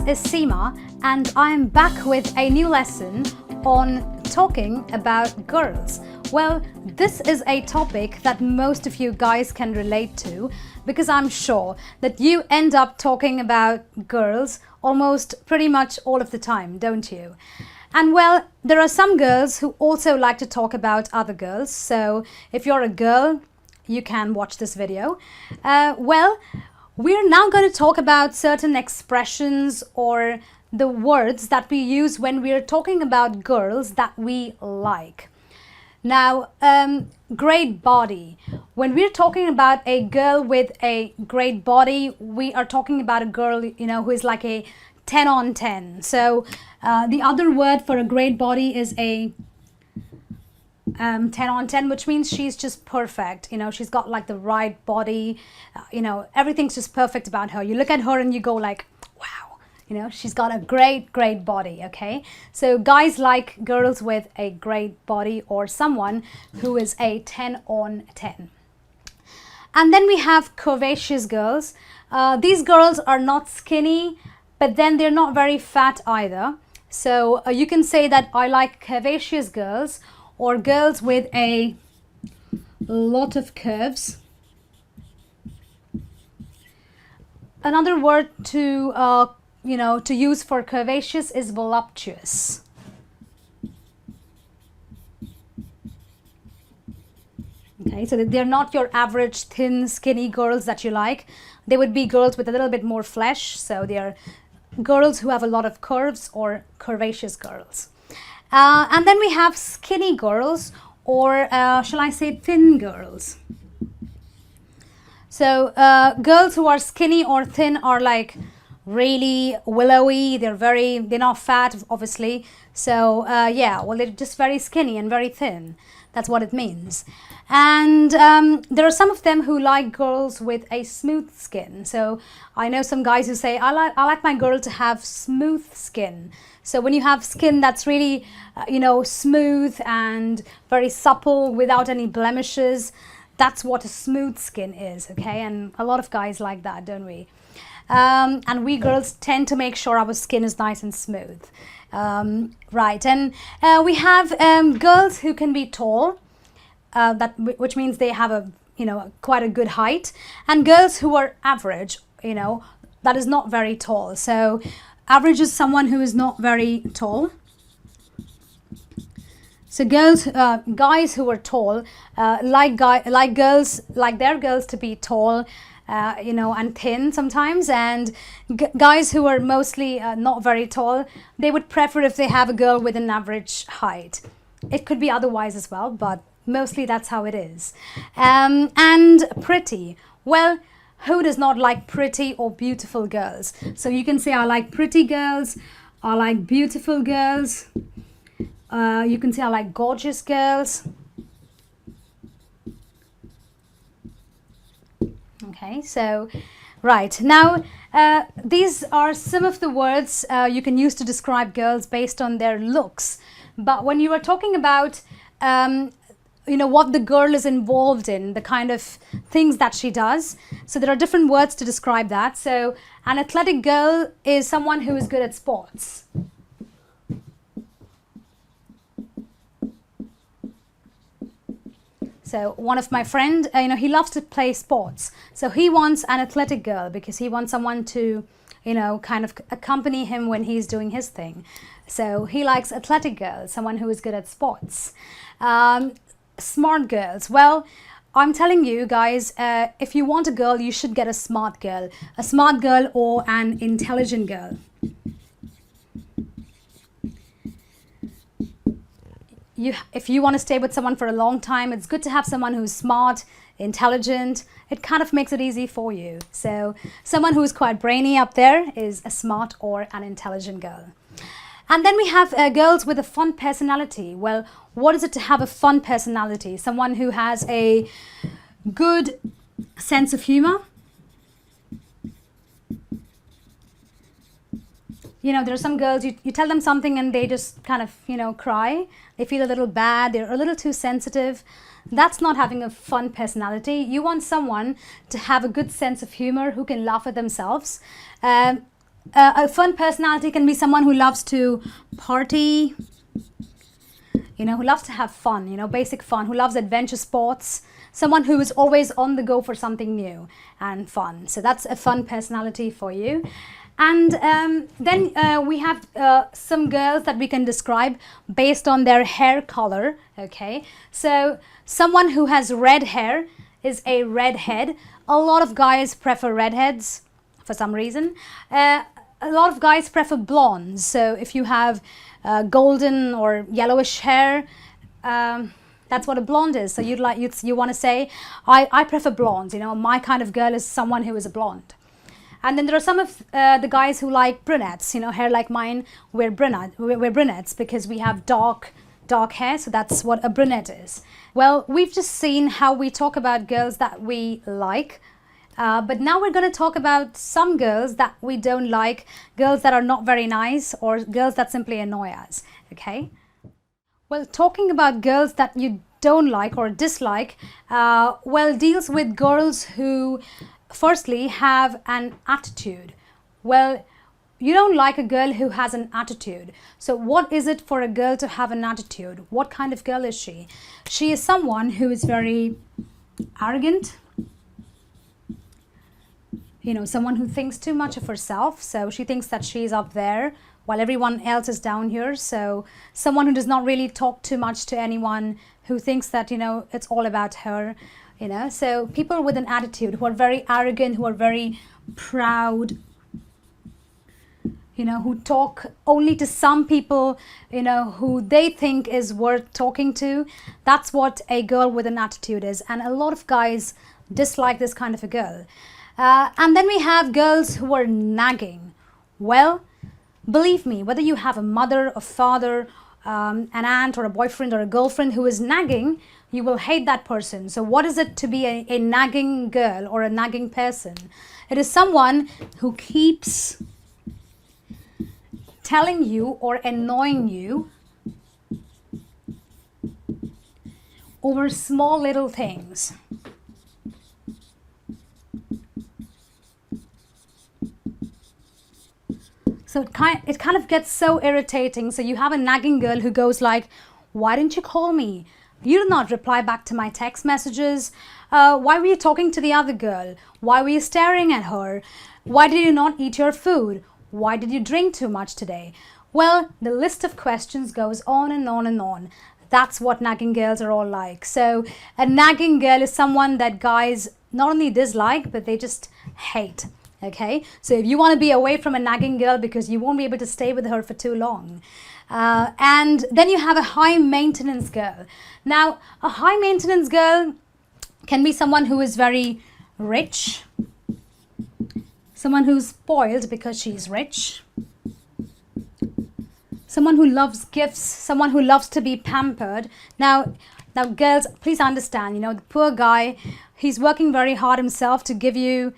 is Seema and I am back with a new lesson on talking about girls. Well, this is a topic that most of you guys can relate to because I'm sure that you end up talking about girls almost pretty much all of the time, don't you? And well, there are some girls who also like to talk about other girls. So if you're a girl, you can watch this video. We're now going to talk about certain expressions or the words that we use when we're talking about girls that we like. Now, great body. When we're talking about a girl with a great body, we are talking about a girl, who is like a 10 on 10. So the other word for a great body is a 10 on 10, which means she's just perfect. She's got like the right body, everything's just perfect about her. You look at her and you go like, wow, she's got a great body. Okay, so guys like girls with a great body or someone who is a 10 on 10. And then we have curvaceous girls. These girls are not skinny, but then they're not very fat either. So you can say that I like curvaceous girls or girls with a lot of curves. Another word to use for curvaceous is voluptuous. Okay, so they're not your average thin, skinny girls that you like. They would be girls with a little bit more flesh. So they are girls who have a lot of curves or curvaceous girls. And then we have skinny girls or shall I say thin girls. So girls who are skinny or thin are like really willowy. They're not fat, obviously. So they're just very skinny and very thin. That's what it means. And there are some of them who like girls with a smooth skin. So I know some guys who say, I like my girl to have smooth skin. So when you have skin that's really, smooth and very supple without any blemishes, that's what a smooth skin is, okay? And a lot of guys like that, don't we? And we girls tend to make sure our skin is nice and smooth. Right, and we have girls who can be tall, which means they have quite a good height, and girls who are average, that is not very tall. So average is someone who is not very tall. So guys who are tall, like their girls to be tall, and thin sometimes, and guys who are mostly not very tall, they would prefer if they have a girl with an average height. It could be otherwise as well, but mostly that's how it is. And pretty. Well, who does not like pretty or beautiful girls? So you can say I like pretty girls, I like beautiful girls. You can say I like gorgeous girls. Okay, so right now these are some of the words you can use to describe girls based on their looks. But when you are talking about what the girl is involved in, the kind of things that she does, so there are different words to describe that. So an athletic girl is someone who is good at sports. So one of my friend, he loves to play sports. So he wants an athletic girl because he wants someone to, kind of accompany him when he's doing his thing. So he likes athletic girls, someone who is good at sports. Smart girls. Well, I'm telling you guys, if you want a girl, you should get a smart girl or an intelligent girl. If you want to stay with someone for a long time, it's good to have someone who's smart, intelligent. It kind of makes it easy for you. So someone who's quite brainy up there is a smart or an intelligent girl. And then we have girls with a fun personality. Well, what is it to have a fun personality? Someone who has a good sense of humor. There are some girls, you tell them something and they just kind of, cry. They feel a little bad. They're a little too sensitive. That's not having a fun personality. You want someone to have a good sense of humor, who can laugh at themselves. A fun personality can be someone who loves to party, who loves to have fun, basic fun, who loves adventure sports, someone who is always on the go for something new and fun. So that's a fun personality for you. And then we have some girls that we can describe based on their hair color. Okay, so someone who has red hair is a redhead. A lot of guys prefer redheads for some reason. A lot of guys prefer blondes. So if you have golden or yellowish hair, that's what a blonde is. So you want to say, I prefer blondes. My kind of girl is someone who is a blonde. And then there are some of the guys who like brunettes, hair like mine. We're brunettes because we have dark hair. So that's what a brunette is. Well, we've just seen how we talk about girls that we like. But now we're going to talk about some girls that we don't like, girls that are not very nice, or girls that simply annoy us. Okay? Well, talking about girls that you don't like or dislike, deals with girls who firstly have an attitude. Well, you don't like a girl who has an attitude. So what is it for a girl to have an attitude? What kind of girl is she? She is someone who is very arrogant, someone who thinks too much of herself. So she thinks that she's up there while everyone else is down here. So someone who does not really talk too much to anyone, who thinks that, it's all about her. So people with an attitude, who are very arrogant, who are very proud, who talk only to some people, who they think is worth talking to. That's what a girl with an attitude is. And a lot of guys dislike this kind of a girl. And then we have girls who are nagging. Well, believe me, whether you have a mother, a father, an aunt or a boyfriend or a girlfriend who is nagging, you will hate that person. So what is it to be a nagging girl or a nagging person? It is someone who keeps telling you or annoying you over small little things. So it kind of gets so irritating. So you have a nagging girl who goes like, why didn't you call me? You did not reply back to my text messages. Why were you talking to the other girl? Why were you staring at her? Why did you not eat your food? Why did you drink too much today? Well, the list of questions goes on and on and on. That's what nagging girls are all like. So a nagging girl is someone that guys not only dislike, but they just hate. Okay, so if you want to be away from a nagging girl because you won't be able to stay with her for too long. And then you have a high maintenance girl. Now, a high maintenance girl can be someone who is very rich, someone who's spoiled because she's rich, someone who loves gifts, someone who loves to be pampered. Now girls, please understand, the poor guy, he's working very hard himself to give you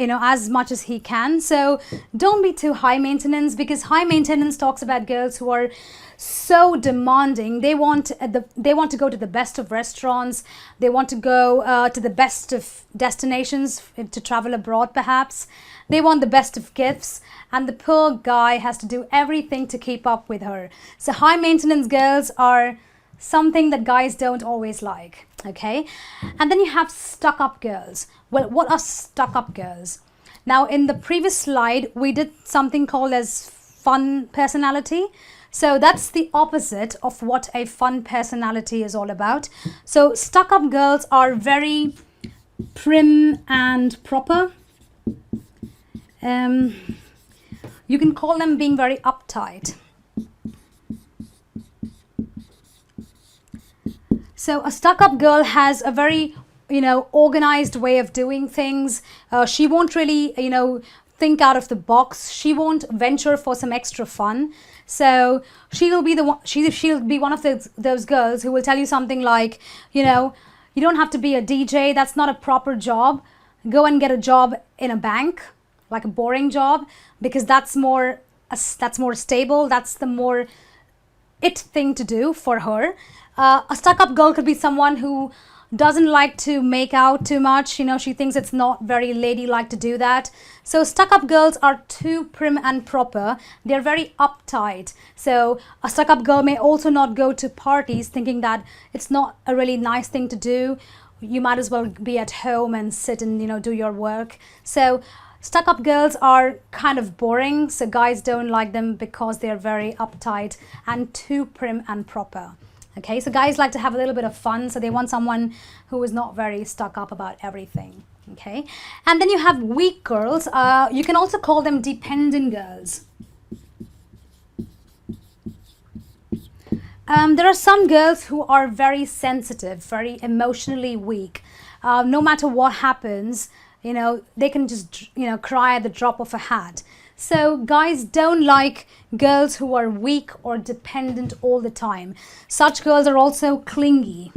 as much as he can. So don't be too high maintenance, because high maintenance talks about girls who are so demanding. They want to go to the best of restaurants. They want to go to the best of destinations, to travel abroad perhaps. They want the best of gifts, and the poor guy has to do everything to keep up with her. So high maintenance girls are something that guys don't always like. Okay, and then you have stuck-up girls. Well, what are stuck-up girls? Now, in the previous slide, we did something called as fun personality. So that's the opposite of what a fun personality is all about. So stuck-up girls are very prim and proper. You can call them being very uptight. So a stuck-up girl has a very, organized way of doing things. She won't really, think out of the box. She won't venture for some extra fun. So she'll be the one. She'll be one of those girls who will tell you something like, you don't have to be a DJ. That's not a proper job. Go and get a job in a bank, like a boring job, because that's more stable. That's the more it thing to do for her. A stuck-up girl could be someone who doesn't like to make out too much. She thinks it's not very ladylike to do that. So stuck-up girls are too prim and proper. They're very uptight. So a stuck-up girl may also not go to parties thinking that it's not a really nice thing to do. You might as well be at home and sit and, do your work. So stuck-up girls are kind of boring. So guys don't like them because they're very uptight and too prim and proper. Okay, so guys like to have a little bit of fun, so they want someone who is not very stuck up about everything. Okay, and then you have weak girls. You can also call them dependent girls. There are some girls who are very sensitive, very emotionally weak. No matter what happens, they can just, cry at the drop of a hat. So guys don't like girls who are weak or dependent all the time. Such girls are also clingy.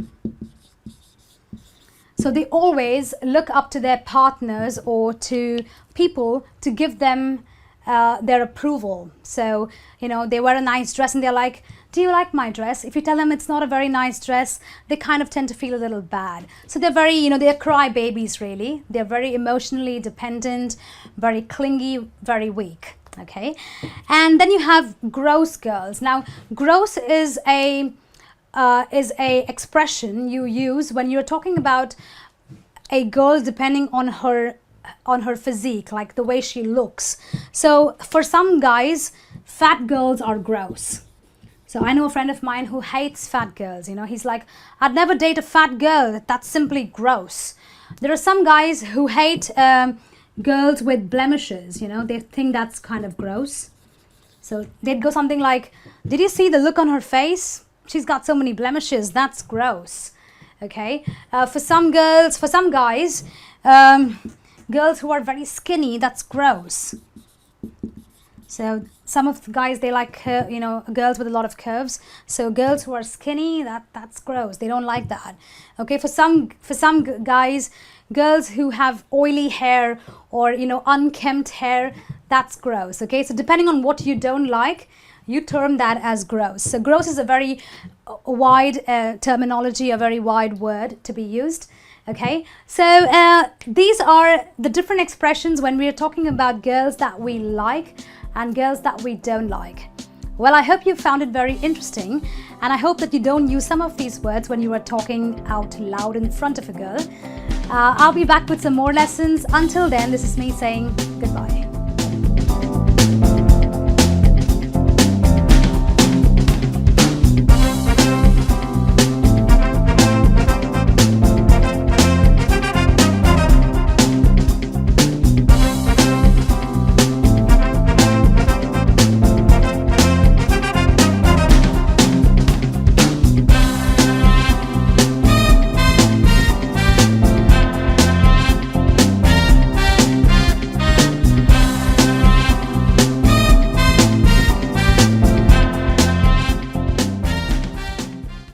So they always look up to their partners or to people to give them their approval. So, they wear a nice dress and they're like, do you like my dress? If you tell them it's not a very nice dress, they kind of tend to feel a little bad. So they're very, they're cry babies really. They're very emotionally dependent, very clingy, very weak. Okay. And then you have gross girls. Now, gross is a expression you use when you're talking about a girl depending on her physique, like the way she looks. So for some guys, fat girls are gross. So I know a friend of mine who hates fat girls. He's like, I'd never date a fat girl. That's simply gross. There are some guys who hate girls with blemishes. They think that's kind of gross. So they'd go something like, did you see the look on her face? She's got so many blemishes. That's gross. Okay. For some guys, girls who are very skinny, that's gross. So some of the guys, they like, girls with a lot of curves. So girls who are skinny, that's gross. They don't like that. Okay, for some guys, girls who have oily hair or, unkempt hair, that's gross. Okay, so depending on what you don't like, you term that as gross. So gross is a very wide terminology, a very wide word to be used. Okay, so these are the different expressions when we are talking about girls that we like and girls that we don't like. Well, I hope you found it very interesting, and I hope that you don't use some of these words when you are talking out loud in front of a girl. I'll be back with some more lessons. Until then, this is me saying goodbye.